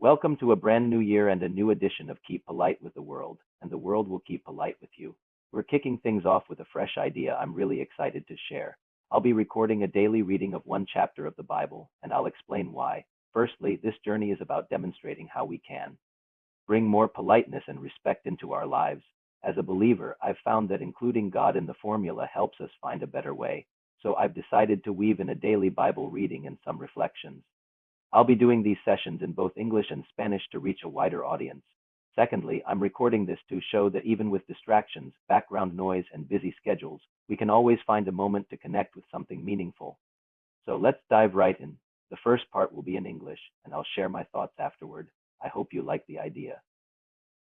Welcome to a brand new year and a new edition of Keep Polite with the World, and the world will keep polite with you. We're kicking things off with a fresh idea I'm really excited to share. I'll be recording a daily reading of one chapter of the Bible, and I'll explain why. Firstly, this journey is about demonstrating how we can bring more politeness and respect into our lives. As a believer, I've found that including God in the formula helps us find a better way, so I've decided to weave in a daily Bible reading and some reflections. I'll be doing these sessions in both English and Spanish to reach a wider audience. Secondly, I'm recording this to show that even with distractions, background noise, and busy schedules, we can always find a moment to connect with something meaningful. So let's dive right in. The first part will be in English, and I'll share my thoughts afterward. I hope you like the idea.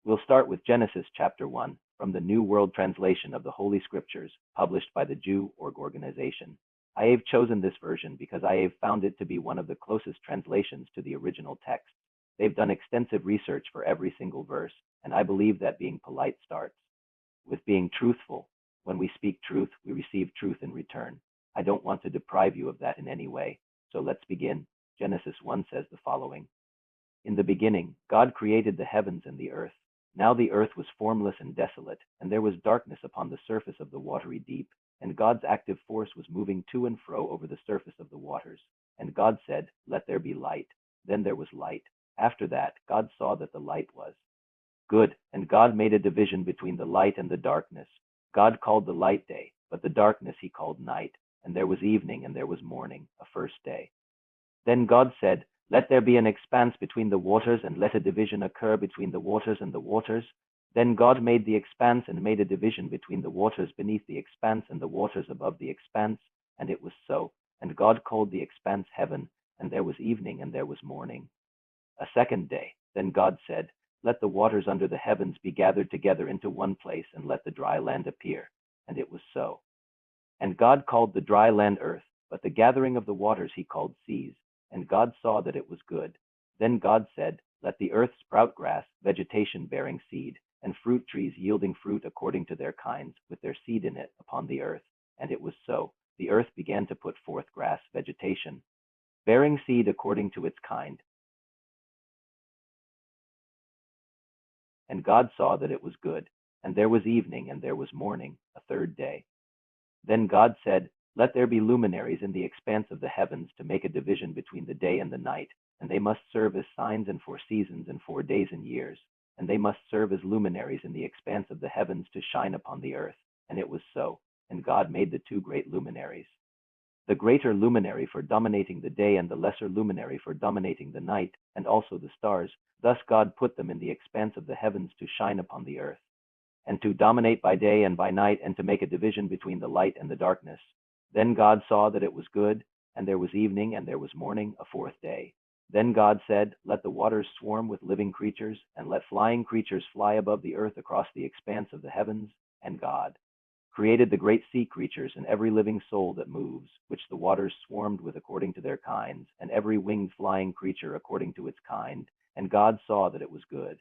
We'll start with Genesis chapter 1, from the New World Translation of the Holy Scriptures, published by the Jew Org organization. I have chosen this version because I have found it to be one of the closest translations to the original text. They've done extensive research for every single verse, and I believe that being polite starts with being truthful. When we speak truth, we receive truth in return. I don't want to deprive you of that in any way, so let's begin. Genesis 1 says the following. In the beginning, God created the heavens and the earth. Now the earth was formless and desolate, and there was darkness upon the surface of the watery deep, and God's active force was moving to and fro over the surface of the waters. And God said, "Let there be light." Then there was light. After that, God saw that the light was good, and God made a division between the light and the darkness. God called the light day, but the darkness he called night. And there was evening and there was morning, a first day. Then God said, "Let there be an expanse between the waters, and let a division occur between the waters and the waters." Then God made the expanse and made a division between the waters beneath the expanse and the waters above the expanse, and it was so. And God called the expanse heaven, and there was evening and there was morning, a second day. Then God said, "Let the waters under the heavens be gathered together into one place, and let the dry land appear." And it was so. And God called the dry land earth, but the gathering of the waters he called seas. And God saw that it was good. Then God said, "Let the earth sprout grass, vegetation bearing seed, and fruit trees yielding fruit according to their kinds, with their seed in it, upon the earth." And it was so. The earth began to put forth grass, vegetation, bearing seed according to its kind. And God saw that it was good. And there was evening and there was morning, a third day. Then God said, "Let there be luminaries in the expanse of the heavens to make a division between the day and the night, and they must serve as signs and for seasons and for days and years. And they must serve as luminaries in the expanse of the heavens to shine upon the earth." And it was so. And God made the two great luminaries, the greater luminary for dominating the day and the lesser luminary for dominating the night, and also the stars. Thus God put them in the expanse of the heavens to shine upon the earth, and to dominate by day and by night, and to make a division between the light and the darkness. Then God saw that it was good, and there was evening and there was morning, a fourth day. Then God said, "Let the waters swarm with living creatures, and let flying creatures fly above the earth across the expanse of the heavens." And God created the great sea creatures and every living soul that moves, which the waters swarmed with according to their kinds, and every winged flying creature according to its kind. And God saw that it was good.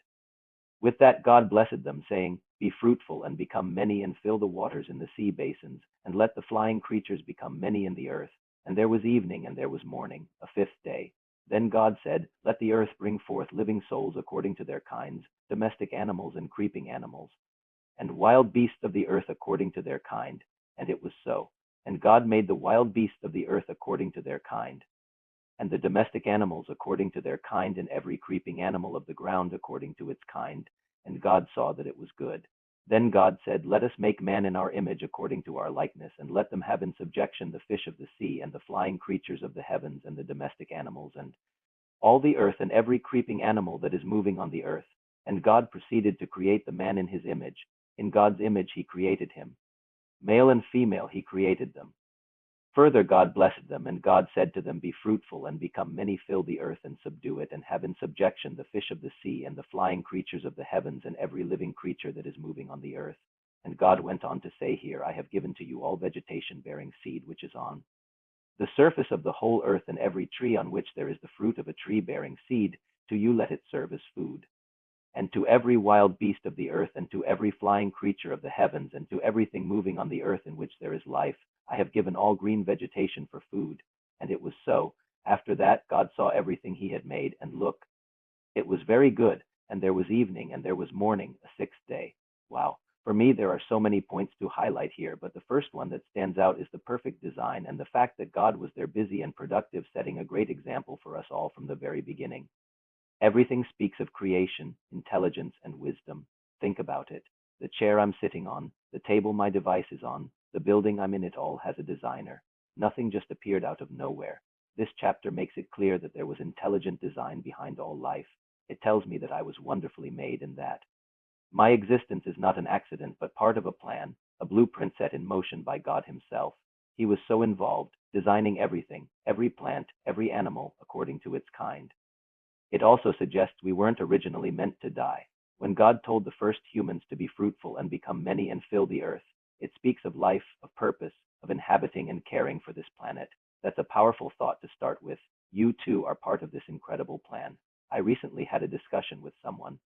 With that God blessed them, saying, "Be fruitful and become many, and fill the waters in the sea basins, and let the flying creatures become many in the earth." And there was evening and there was morning, a fifth day. Then God said, "Let the earth bring forth living souls according to their kinds, domestic animals and creeping animals, and wild beasts of the earth according to their kind." And it was so. And God made the wild beasts of the earth according to their kind, and the domestic animals according to their kind, and every creeping animal of the ground according to its kind. And God saw that it was good. Then God said, "Let us make man in our image according to our likeness, and let them have in subjection the fish of the sea, and the flying creatures of the heavens, and the domestic animals, and all the earth, and every creeping animal that is moving on the earth." And God proceeded to create the man in his image. In God's image he created him. Male and female he created them. Further God blessed them, and God said to them, "Be fruitful and become many, fill the earth and subdue it, and have in subjection the fish of the sea, and the flying creatures of the heavens, and every living creature that is moving on the earth." And God went on to say here, "I have given to you all vegetation bearing seed which is on the surface of the whole earth, and every tree on which there is the fruit of a tree bearing seed, to you let it serve as food. And to every wild beast of the earth, and to every flying creature of the heavens, and to everything moving on the earth in which there is life, I have given all green vegetation for food." And it was so. After that God saw everything he had made, and look, It was very good, and there was evening, and there was morning, a sixth day. Wow. For me, there are so many points to highlight here, but the first one that stands out is the perfect design and the fact that God was there busy and productive, setting a great example for us all from the very beginning. Everything speaks of creation, intelligence, and wisdom. Think about it. The chair I'm sitting on, the table my device is on, the building I'm in, it all has a designer. Nothing just appeared out of nowhere. This chapter makes it clear that there was intelligent design behind all life. It tells me that I was wonderfully made and that my existence is not an accident, but part of a plan, a blueprint set in motion by God Himself. He was so involved, designing everything, every plant, every animal, according to its kind. It also suggests we weren't originally meant to die. When God told the first humans to be fruitful and become many and fill the earth, it speaks of life, of purpose, of inhabiting and caring for this planet. That's a powerful thought to start with. You too are part of this incredible plan. I recently had a discussion with someone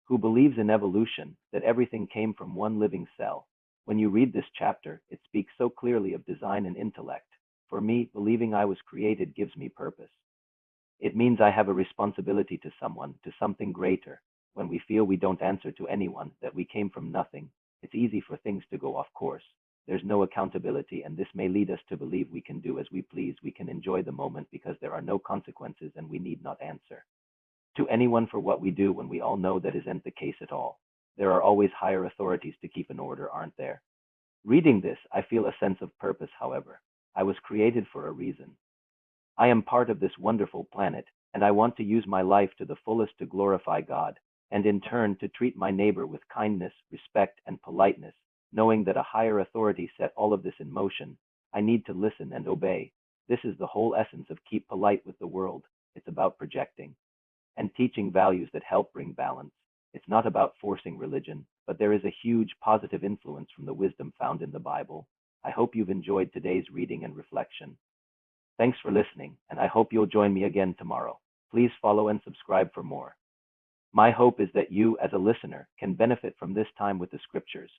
who believes in evolution, that everything came from one living cell. When you read this chapter, it speaks so clearly of design and intellect. For me, believing I was created gives me purpose. It means I have a responsibility to someone, to something greater. When we feel we don't answer to anyone, that we came from nothing, it's easy for things to go off course. There's no accountability, and this may lead us to believe we can do as we please. We can enjoy the moment because there are no consequences and we need not answer to anyone for what we do, when we all know that isn't the case at all. There are always higher authorities to keep in order, aren't there? Reading this, I feel a sense of purpose, however. I was created for a reason. I am part of this wonderful planet, and I want to use my life to the fullest to glorify God, and in turn to treat my neighbor with kindness, respect, and politeness, knowing that a higher authority set all of this in motion. I need to listen and obey. This is the whole essence of Keep Polite with the World. It's about projecting and teaching values that help bring balance. It's not about forcing religion, but there is a huge positive influence from the wisdom found in the Bible. I hope you've enjoyed today's reading and reflection. Thanks for listening, and I hope you'll join me again tomorrow. Please follow and subscribe for more. My hope is that you, as a listener, can benefit from this time with the scriptures.